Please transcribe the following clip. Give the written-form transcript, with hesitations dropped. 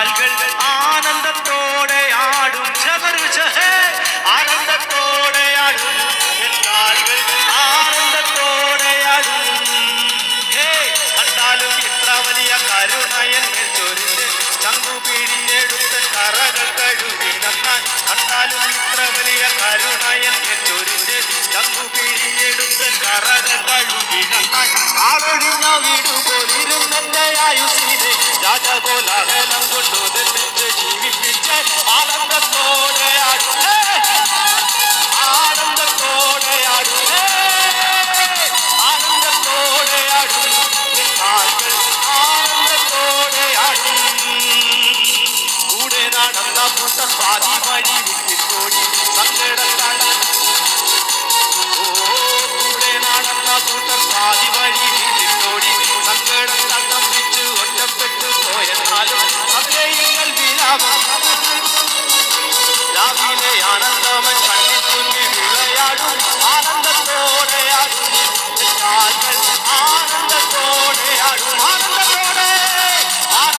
കാൽകൾ ആനന്ദത്തോടെ ആടും ആനന്ദത്തോടെ ആടും കാൽകൾ ആനന്ദത്തോടെ ആടും കണ്ടാലും ഇത്ര വലിയ കരുണയൻ ചൊരിഞ്ഞ് ചങ്കു പിടിഞ്ഞെടുത്ത കറകൾ കഴുകി നന്നാൻ കണ്ടാലും ഇത്ര വലിയ കരുണയൻ ചൊരിഞ്ഞ് ചങ്കു പിടിഞ്ഞെടുത്ത കറകൾ കഴുകി നന്നാൻ ആളൊഴിഞ്ഞ വീടുപോലിരുന്നെന്റെ ആയുസിനെ രാജകോലാഹലം കൊണ്ടു നിർമ്മിച്ച് ജീവിപ്പിച്ച് ആനന്ദത്തോടെ ആടുന്നേ ആനന്ദത്തോടെ ആടുന്നേ ആനന്ദത്തോടെ ആടും ആനന്ദത്തോടെ ആടും കൂടെ നടന്ന പുത്തൻ പാതി വഴി വിട്ടിക്കോടി സങ്കടം കൂടെ നടന്ന പുത്തൻ പാതി വഴി